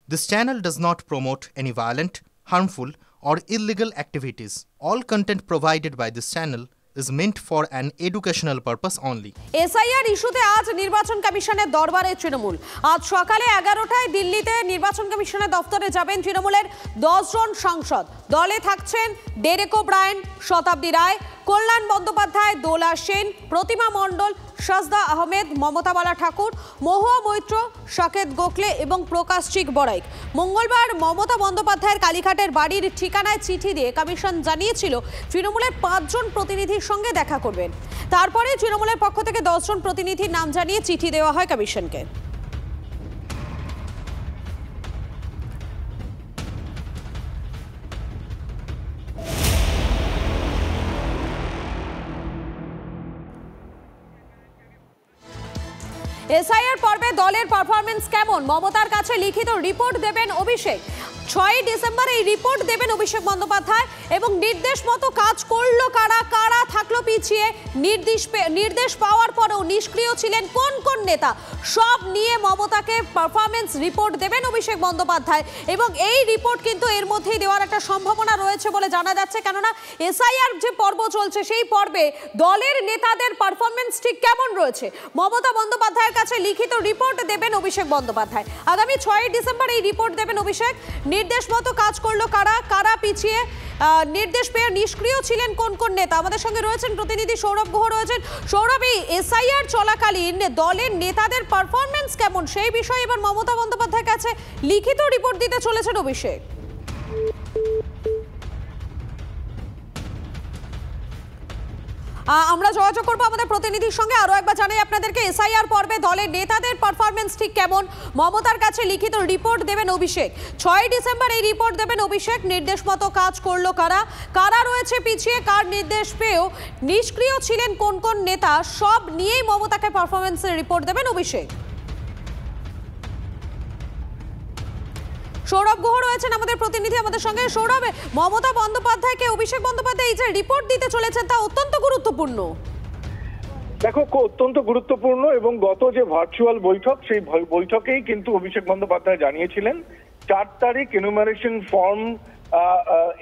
This channel does not promote any violent, harmful, or illegal activities. All content provided by this channel is meant for an educational purpose only. SIR ইস্যুতে আজ নির্বাচন কমিশনের দরবারে তৃণমূল। আজ সকালে 11টায় দিল্লিতে নির্বাচন কমিশনের দফতরে যাবেন তৃণমূলের 10 জন সাংসদ। দলে থাকছেন ডেরেক ওব্রায়েন, শতাব্দী রায়, কল্যাণ বন্দ্যোপাধ্যায়, দোলা সেন, প্রতিমা মণ্ডল, সাজদা আহমেদ, মমতা বালা ঠাকুর, মহুয়া মৈত্র, সাকেত গোখলে এবং প্রকাশ চিক বড়াইক। মঙ্গলবার মমতা বন্দ্যোপাধ্যায়ের কালীঘাটের বাড়ির ঠিকানায় চিঠি দিয়ে কমিশন জানিয়েছিল তৃণমূলের 5 জন প্রতিনিধির সঙ্গে দেখা করবেন। তারপরে তৃণমূলের পক্ষ থেকে 10 জন প্রতিনিধির নাম জানিয়ে চিঠি দেওয়া হয় কমিশনকে। এসআইআর পর্বে দলের পারফরমেন্স কেমন, মমতার কাছে লিখিত রিপোর্ট দেবেন অভিষেক। 6 ডিসেম্বর এই রিপোর্ট দেবেন অভিষেক বন্দ্যোপাধ্যায় এবং নির্দেশ মতো কাজ করলো কারা, কারা থাকলো পিছিয়ে, নির্দেশ পাওয়ার পরেও নিষ্ক্রিয় ছিলেন কোন কোন নেতা, সব নিয়ে মমতাকে পারফরমেন্স রিপোর্ট দেবেন অভিষেক বন্দ্যোপাধ্যায়। এবং এই রিপোর্ট কিন্তু এর মধ্যেই দেওয়ার একটা সম্ভাবনা রয়েছে বলে জানা যাচ্ছে, কেননা এসআইআর যে পর্ব চলছে সেই পর্বে দলের নেতাদের পারফরমেন্স ঠিক কেমন রয়েছে মমতা বন্দ্যোপাধ্যায়ের কাছে লিখিত রিপোর্ট দেবেন অভিষেক বন্দ্যোপাধ্যায়। আগামী 6 ডিসেম্বর এই রিপোর্ট দেবেন অভিষেক। নির্দেশ মতো কাজ করলো কারা, কারা পিছিয়ে, নির্দেশ পেয়ে নিষ্ক্রিয় ছিলেন কোন কোন নেতা। আমাদের সঙ্গে রয়েছেন প্রতিনিধি সৌরভ গুহ রয়েছেন। সৌরভ, এই এসআইআর চলাকালীন দলের নেতাদের পারফরমেন্স কেমন সেই বিষয়ে এবার মমতা বন্দ্যোপাধ্যায়ের কাছে লিখিত রিপোর্ট দিতে চলেছেন অভিষেক। আমরা যোগাযোগ করবো আমাদের প্রতিনিধির সঙ্গে। আরো একবার জানাই আপনাদেরকে, এসআইআর পর্বে দলের নেতাদের পারফরমেন্স ঠিক কেমন, মমতার কাছে লিখিত রিপোর্ট দেবেন অভিষেক। 6 ডিসেম্বর এই রিপোর্ট দেবেন অভিষেক। নির্দেশ মতো কাজ করলো কারা, কারা রয়েছে পিছিয়ে, কার নির্দেশ পেয়েও নিষ্ক্রিয় ছিলেন কোন কোন নেতা, সব নিয়েই মমতাকে পারফরমেন্সের রিপোর্ট দেবেন অভিষেক। সৌরভ গুহ রয়েছেন আমাদের প্রতিনিধি আমাদের সঙ্গে। সৌরভ, মমতা বন্দ্যোপাধ্যায়কে অভিষেক বন্দ্যোপাধ্যায় এই যে রিপোর্ট দিতে চলেছেন তা অত্যন্ত গুরুত্বপূর্ণ। দেখো, অত্যন্ত গুরুত্বপূর্ণ এবং গত যে ভার্চুয়াল বৈঠক সেই বৈঠকেই কিন্তু অভিষেক বন্দ্যোপাধ্যায় জানিয়েছিলেন 4 তারিখ এনুমারেশন ফর্ম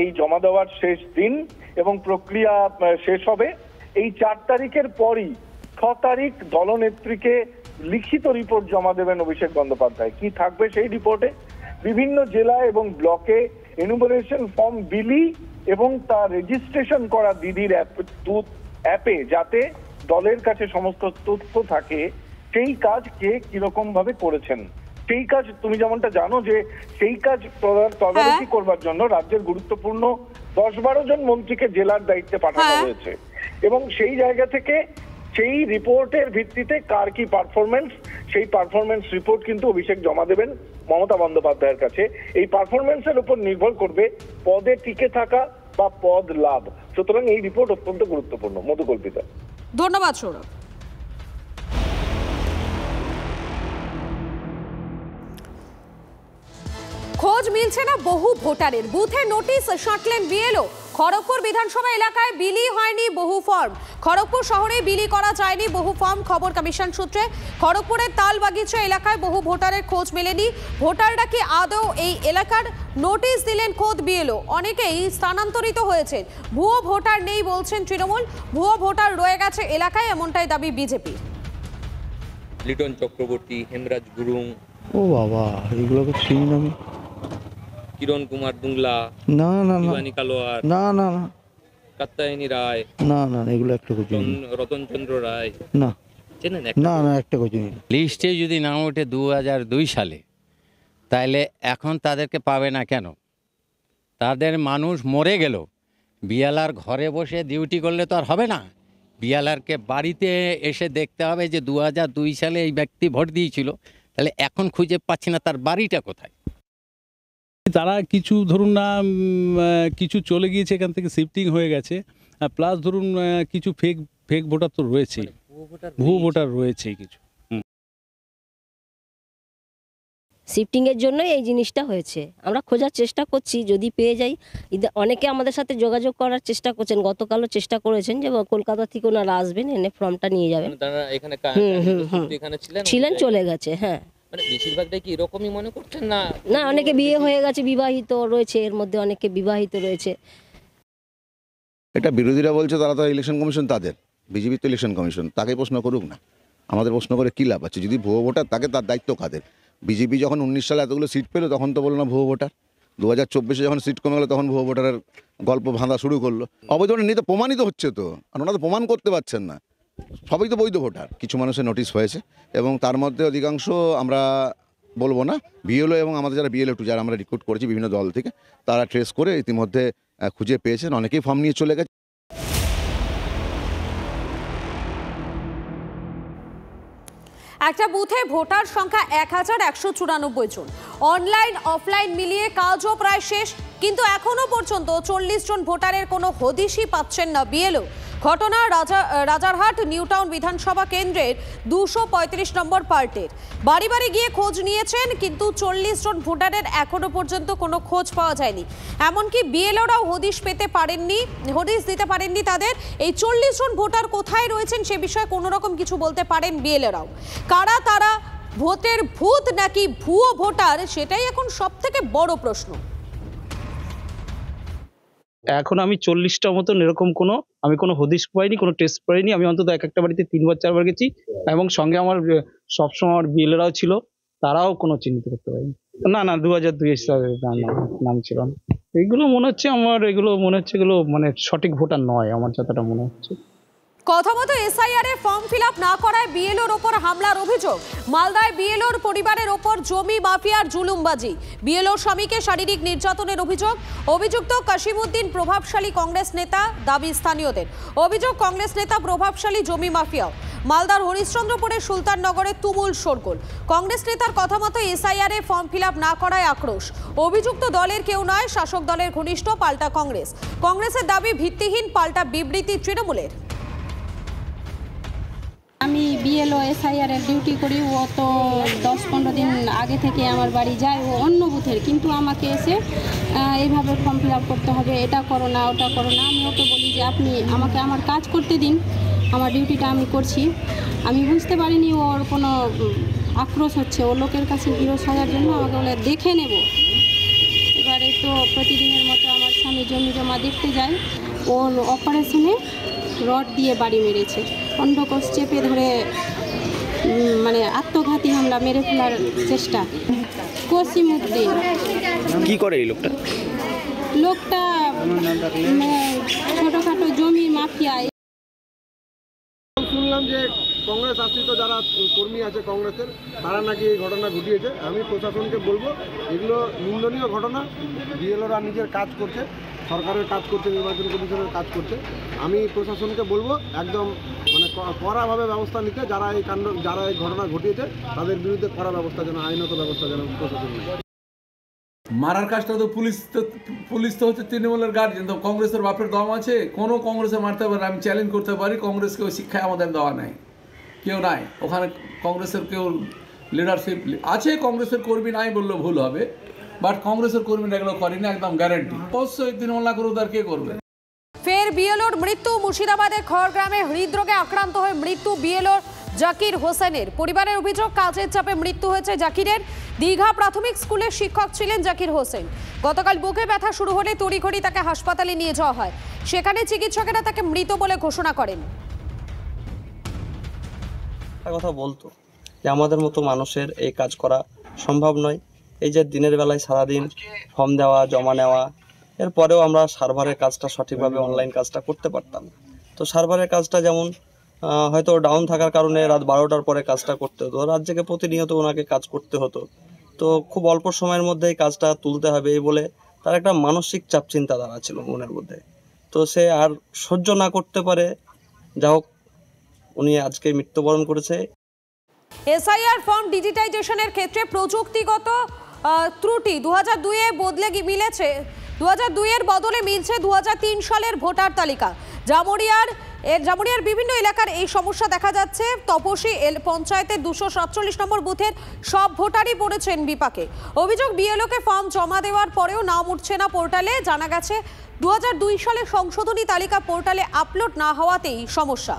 এই জমা দেওয়ার শেষ দিন এবং প্রক্রিয়া শেষ হবে। এই 4 তারিখের পরই 6 তারিখ দলনেত্রীকে লিখিত রিপোর্ট জমা দেবেন অভিষেক বন্দ্যোপাধ্যায়। কি থাকবে সেই রিপোর্টে? বিভিন্ন জেলা এবং ব্লকে এনুমারেশন ফর্ম বিলি এবং তা রেজিস্ট্রেশন করা দিদির অ্যাপে যাতে দলের কাছে সমস্ত তথ্য থাকে, সেই কাজ কে কিরকম ভাবে করেছেন সেই কাজ তুমি যেমনটা জানো যে সেই কাজ তদারকি করবার জন্য রাজ্যের গুরুত্বপূর্ণ 10-12 জন মন্ত্রীকে জেলার দায়িত্বে পাঠানো হয়েছে এবং সেই জায়গা থেকে সেই রিপোর্টের ভিত্তিতে কার কি পারফরমেন্স, সেই পারফরমেন্স রিপোর্ট কিন্তু অভিষেক জমা দেবেন মমতা বন্দ্যোপাধ্যায়ের কাছে। এই পারফরমেন্সের উপর নির্ভর করবে পদে টিকে থাকা বা পদ লাভ। সুতরাং এই রিপোর্ট অত্যন্ত গুরুত্বপূর্ণ। মধুকল্পিতা। ধন্যবাদ সৌরভ। খোঁজ মিলছে না বহু ভোটারের, বুথে নোটিশ সাঁটলেন বিএলও। খড়গপুর বিধানসভা এলাকায় বিলি হয়নি বহু ফর্ম। খড়গপুর শহরে বিলি করা যায়নি বহু ফর্ম, খবর কমিশন সূত্রে। খড়গপুরের তালবাগিচা এলাকায় বহু ভোটারের খোঁজ মেলেনি। ভোটাররা কি আদৌ এই এলাকার, নোটিশ দিলেন খোদ বিএলও। অনেকেই স্থানান্তরিত হয়েছেন। ভুয়ো ভোটার নেই বলছেন তৃণমূল, ভুয়ো ভোটার রয়ে গেছে এলাকায়, এমনটাই দাবি বিজেপি। লিটন চক্রবর্তী, হেমরাজ গুরুং, ও বাবা এগুলোকে চিনি না আমি। কিরণ কুমার দুংলা, না না না, শিবানী কালোয়ার, না না না, কাত্তায়নী রায়, না না এগুলো একটা কোচিং, রতনচন্দ্র রায়, না চেনেন? না না একটা কোচিং। লিস্টে যদি নাম ওঠে 2002 সালে, তাহলে এখন তাদেরকে পাবে না কেন? তাদের মানুষ মরে গেল, বিএলআর ঘরে বসে ডিউটি করলে তো আর হবে না। বিএলআরকে বাড়িতে এসে দেখতে হবে যে 2002 সালে এই ব্যক্তি ভোট দিয়েছিল, তাহলে এখন খুঁজে পাচ্ছি না তার বাড়িটা কোথায়। তারা কিছু ধরুন না, কিছু চলে গিয়েছে, এখান থেকে শিফটিং হয়ে গেছে, প্লাস ধরুন কিছু ফেক ভোটার তো রয়েছে, ভুয়ো ভোটার রয়েছে কিছু। শিফটিংয়ের জন্য এই জিনিসটা হয়েছে। আমরা খোঁজার চেষ্টা করছি, যদি পেয়ে যাই। অনেকে আমাদের সাথে যোগাযোগ করার চেষ্টা করছেন, গতকালও চেষ্টা করেছেন যে কলকাতা থেকে ওনারা আসবেন, এনে ফর্মটা নিয়ে যাবেন। তারা এখানে ছিলেন, চলে গেছে। হ্যাঁ, মানে বেশিরভাগটাই কি এরকমই মনে করছেন না? না, অনেকে বিয়ে হয়ে গেছে, বিবাহিত রয়েছে, এর মধ্যে অনেকে বিবাহিত রয়েছে। এটা বিরোধীরা বলছে তারা তো ইলেকশন কমিশন তাদের, বিজেপি তো ইলেকশন কমিশন, তাকে প্রশ্ন করুক না, আমাদের প্রশ্ন করে কী লাভ আছে? যদি ভুয়ো ভোটার তাকে তার দায়িত্ব কাদের? বিজেপি যখন 19 সালে এতগুলো সিট পেলো তখন তো বললো না ভুয়ো ভোটার, 2024-এ যখন সিট কমে গেলো তখন ভুয়ো ভোটারের গল্প ভাঙা শুরু করলো। অবৈধ ভোটার নিয়ে তো প্রমাণিত হচ্ছে তো, আর ওনারা তো প্রমাণ করতে পারছেন না, সবই তো বৈধ ভোটার। কিছু মানুষের নোটিশ হয়েছে এবং তার মধ্যে অধিকাংশ আমরা বলবো না, বিএলও এবং আমাদের যারা BLO 2 যারা আমরা রিক্রুট করেছি বিভিন্ন দল থেকে, তারা ট্রেস করে ইতিমধ্যে খুঁজে পেয়েছেন, অনেকেই ফর্ম নিয়ে চলে গেছে। একটা বুথে ভোটার সংখ্যা 1194 জন, অনলাইন অফলাইন মিলিয়ে কাজও প্রায় শেষ, কিন্তু এখনো পর্যন্ত 40 জন ভোটারের কোনো হদিশই পাচ্ছেন না বিএলও। ঘটনা রাজারহাট নিউটাউন বিধানসভা কেন্দ্রের 235 নম্বর পার্টের। বাড়ি বাড়ি গিয়ে খোঁজ নিয়েছেন, কিন্তু 40 জন ভোটারের এখনো পর্যন্ত কোনো খোঁজ পাওয়া যায়নি। এমনকি বিএলওরাও হদিশ দিতে পারেননি তাদের। এই 40 জন ভোটার কোথায় রয়েছেন সে বিষয়ে কোনো রকম কিছু বলতে পারেন বিএলওরাও। কারা তারা, ভোটের ভূত নাকি ভুয়ো ভোটার, সেটাই এখন সবথেকে বড় প্রশ্ন। এখন আমি 40টা মতন এরকম আমি কোনো হদিশ পাইনি, কোনো টেস্ট পাইনি। আমি অন্তত একটা বাড়িতে 3-4 গেছি এবং সঙ্গে আমার সবসময় আমার বিএলওরাও ছিল, তারাও কোনো চিহ্নিত করতে পারেনি। না 2002 সালে নাম ছিল না। এগুলো মনে হচ্ছে এগুলো মানে সঠিক ভোটার নয় আমার যতটা মনে হচ্ছে। কথা মতো SIR এ ফর্ম ফিল আপ না করায় বিএলওর ওপর হামলার অভিযোগ। মালদায় বিএলওর পরিবারের ওপর জমি মাফিয়ার জুলুমবাজি, বিএলওর স্বামীকে শারীরিক নির্যাতনের অভিযোগ। অভিযুক্ত কাশিমউদ্দিন প্রভাবশালী কংগ্রেস নেতা, দাবি স্থানীয়দের। অভিযোগ কংগ্রেস নেতা প্রভাবশালী জমি মাফিয়াও। মালদার হরিশ্চন্দ্রপুরের সুলতাননগরে তুমুল শোরগোল। কংগ্রেস নেতার কথা মতো SIR এ ফর্ম ফিল আপ না করায় আক্রোশ। অভিযুক্ত দলের কেউ নয়, শাসক দলের ঘনিষ্ঠ পাল্টা কংগ্রেস। কংগ্রেসের দাবি ভিত্তিহীন, পাল্টা বিবৃতি তৃণমূলের। আমি বিএলও SIR এর ডিউটি করি, ও তো 10-15 দিন আগে থেকে আমার বাড়ি যায়, ও অন্য বুথের, কিন্তু আমাকে এসে এইভাবে ফর্ম ফিল আপ করতে হবে, এটা করো না ওটা করো না। আমি ওকে বলি যে আপনি আমাকে আমার কাজ করতে দিন, আমার ডিউটিটা আমি করছি। আমি বুঝতে পারিনি ওর কোনো আক্রোশ হচ্ছে, ও লোকের কাছে বিরোধ সাজার জন্য আমাকে বলে দেখে নেব। এবারে তো প্রতিদিনের মতো আমার স্বামী জমি জমা দেখতে যায়, ওর অপারেশনে রড দিয়ে বাড়ি মেরেছে, অন্ডকোষ চেপে ধরে মানে আত্মঘাতী হামলা, মেরে ফেলার চেষ্টা। কাশিমউদ্দিন কি করে এই লোকটা ছোটখাটো জমি মাফিয়া। শুনলাম যে কংগ্রেস আশ্রিত যারা কর্মী আছে কংগ্রেসের, তারা নাকি এই ঘটনা ঘটিয়েছে। আমি প্রশাসনকে বলবো এগুলো নিন্দনীয় ঘটনা। বিএলওরা নিজের কাজ করছে, সরকারের কাজ করছে, নির্বাচন কমিশনের কাজ করছে। আমি প্রশাসনকে বলবো একদম মানে কড়াভাবে ব্যবস্থা নিতে, যারা এই ঘটনা ঘটিয়েছে তাদের বিরুদ্ধে কড়া ব্যবস্থা যেন, আইনত ব্যবস্থা যেন প্রশাসন নেয়। মারার কাজটা তো পুলিশ তো হচ্ছে তৃণমূলের গার্জেন, তো কংগ্রেসের বাপের দম আছে? কোনো কংগ্রেসে মারতে পারে, আমি চ্যালেঞ্জ করতে পারি। কংগ্রেসকে ওই শিক্ষায় আমাদের দেওয়া নাই, কেউ নাই ওখানে। কংগ্রেসের কেউ লিডারশিপ আছে, কংগ্রেসের কর্মী নাই বললে ভুল হবে, বাট কংগ্রেসের কর্মীরা এগুলো করেনি, একদম গ্যারান্টি। অবশ্যই তৃণমূল না করুক, আর কে করবে? ফের বিএলওর মৃত্যু। মুর্শিদাবাদের খড়গ্রামে হৃদরোগে আক্রান্ত হয়ে মৃত্যু বিএলওর জাকির হোসেনের। পরিবারের অভিযোগ কাজের চাপে মৃত্যু হয়েছে জাকিরের। দীঘা প্রাথমিক স্কুলের শিক্ষক ছিলেন জাকির হোসেন। গতকাল বুকে ব্যথা শুরু হলে তড়িঘড়ি তাকে হাসপাতালে নিয়ে যাওয়া হয়, সেখানে চিকিৎসকেরা তাকে মৃত বলে ঘোষণা করেন। কথা বলতো যে আমাদের মতো মানুষের এই কাজ করা সম্ভব নয়। এই যে দিনের বেলায় সারাদিন ফর্ম দেওয়া, জমা নেওয়া, এরপরেও আমরা সার্ভারের কাজটা সঠিকভাবে অনলাইন কাজটা করতে পারতাম। তো সার্ভারের কাজটা যেমন হয়তো ডাউন থাকার কারণে রাত 12টার পরে কাজটা করতে হতো, রাত জেগে প্রতিনিয়ত ওনাকে কাজ করতে হতো। তো খুব অল্প সময়ের মধ্যে এই কাজটা তুলতে হবে এই বলে তার একটা মানসিক চাপ চিন্তাধারা ছিল মনের মধ্যে। তো সে আর সহ্য না করতে পারে, যা হোক উনি আজকে মৃত্যুবরণ করেছে। SIR ফর্ম ডিজিটাইজেশনের ক্ষেত্রে প্রযুক্তিগত ত্রুটি 2002-এ বদলে মিলেছে, 2002-এর বদলে মিলছে 2003 সালের ভোটার তালিকা। জামুরিয়ার বিভিন্ন এলাকার এই সমস্যা দেখা যাচ্ছে। তপসী পঞ্চায়েতের 247 নম্বর বুথের সব ভোটারই পড়েছেন বিপাকে। অভিযোগ বিএলওকে ফর্ম জমা দেওয়ার পরেও নাম উঠছে না পোর্টালে। জানা গেছে 2002 সালে সংশোধনী তালিকা পোর্টালে আপলোড না হওয়াতেই সমস্যা।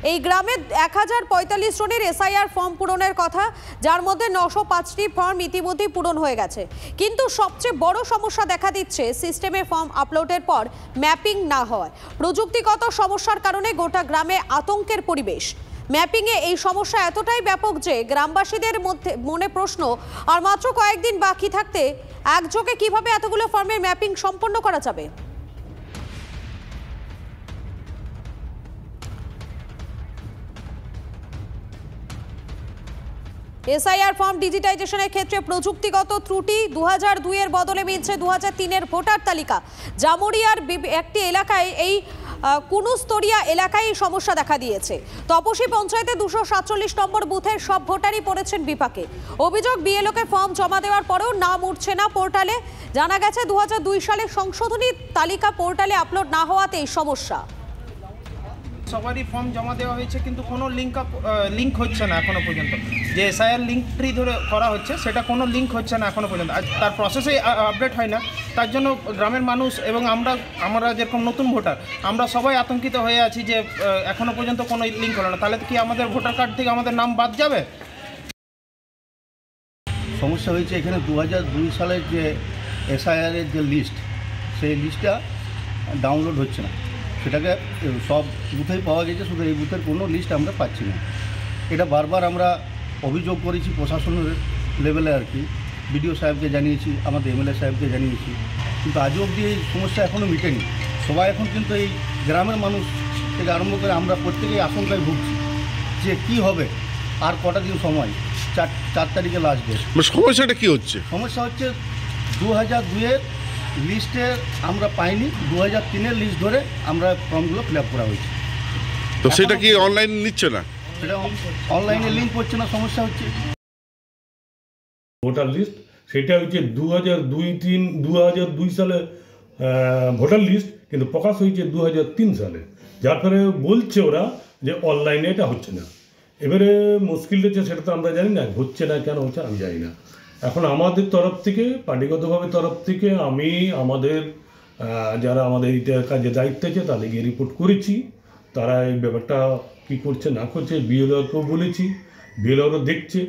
এই গ্রামে 1045 জনের এসআইআর ফর্ম পূরণের কথা, যার মধ্যে 905টি ফর্ম ইতিমধ্যেই পূরণ হয়ে গেছে। কিন্তু সবচেয়ে বড় সমস্যা দেখা দিচ্ছে সিস্টেমে ফর্ম আপলোডের পর ম্যাপিং না হওয়ায়। প্রযুক্তিগত সমস্যার কারণে গোটা গ্রামে আতঙ্কের পরিবেশ। ম্যাপিংয়ে এই সমস্যা এতটাই ব্যাপক যে গ্রামবাসীদের মনে প্রশ্ন, আর মাত্র কয়েকদিন বাকি থাকতে একযোগে কিভাবে এতগুলো ফর্মের ম্যাপিং সম্পন্ন করা যাবে? এসআইআর ফর্ম ডিজিটাইজেশনের ক্ষেত্রে প্রযুক্তিগত ত্রুটি, 2002-এর বদলে মিলছে 2003-এর ভোটার তালিকা। জামুরিয়ার একটি এলাকায় এই কুনুস্তরিয়া এলাকায় এই সমস্যা দেখা দিয়েছে। তপসী পঞ্চায়েতে 247 নম্বর বুথের সব ভোটারই পড়েছেন বিপাকে। অভিযোগ, বিএলওকে ফর্ম জমা দেওয়ার পরেও নাম উঠছে না পোর্টালে। জানা গেছে 2002 সালে সংশোধনী তালিকা পোর্টালে আপলোড না হওয়াতে এই সমস্যা। সবারই ফর্ম জমা দেওয়া হয়েছে, কিন্তু কোনো লিঙ্ক হচ্ছে না এখনো পর্যন্ত। যে এসআইআর লিঙ্ক ট্রি ধরে করা হচ্ছে, সেটা কোনো লিঙ্ক হচ্ছে না এখনো পর্যন্ত। তার প্রসেসে আপডেট হয় না। তার জন্য গ্রামের মানুষ এবং আমরা যেরকম নতুন ভোটার, আমরা সবাই আতঙ্কিত হয়ে আছি যে এখনো পর্যন্ত কোনো লিঙ্ক হলো না। তাহলে কি আমাদের ভোটার কার্ড থেকে আমাদের নাম বাদ যাবে? সমস্যা হয়েছে এখানে 2002 সালের যে এসআইআরের যে লিস্ট, সেই লিস্টটা ডাউনলোড হচ্ছে না। সেটাকে সব বুথেই পাওয়া গেছে, শুধু এই বুথের কোনো লিস্ট আমরা পাচ্ছি না। এটা বারবার আমরা অভিযোগ করেছি প্রশাসনের লেভেলে আর কি, বিডিও সাহেবকে জানিয়েছি, আমাদের এমএলএ সাহেবকে জানিয়েছি, কিন্তু আজও অবধি এই সমস্যা এখনও মিটেনি। সবাই এখন কিন্তু এই গ্রামের মানুষ থেকে আরম্ভ করে আমরা প্রত্যেকেই আশঙ্কায় ভুগছি যে কি হবে, আর কটা দিন সময়, 4 তারিখে লাস্ট ডেট। সমস্যাটা কি হচ্ছে? সমস্যা হচ্ছে 2002-এর লিস্টে আমরা পাইনি, 2003-এর লিস্ট ধরে আমরা ফর্মগুলো ফিল আপ করা হয়েছে। তো সেটা কি অনলাইন নিচ্ছে না? সেটা অনলাইনে লিঙ্ক করছে না, সমস্যা হচ্ছে। ভোটার লিস্ট সেটা হচ্ছে 2002 সালে ভোটার লিস্ট, কিন্তু প্রকাশ হয়েছে 2003 সালে। যার ফলে বলছে ওরা যে অনলাইনে এটা হচ্ছে না। এবারে মুশকিল হচ্ছে, সেটা তো আমরা জানি না হচ্ছে না কেন হচ্ছে, আমি জানি না। এখন আমাদের তরফ থেকে, পার্টিগতভাবে তরফ থেকে আমি আমাদের যারা আমাদের এই কাজে দায়িত্ব আছে তাদেরকে রিপোর্ট করেছি। তারা এই ব্যাপারটা কী করছে না করছে বিএলওকেও বলেছি, বিএলওরও দেখছে।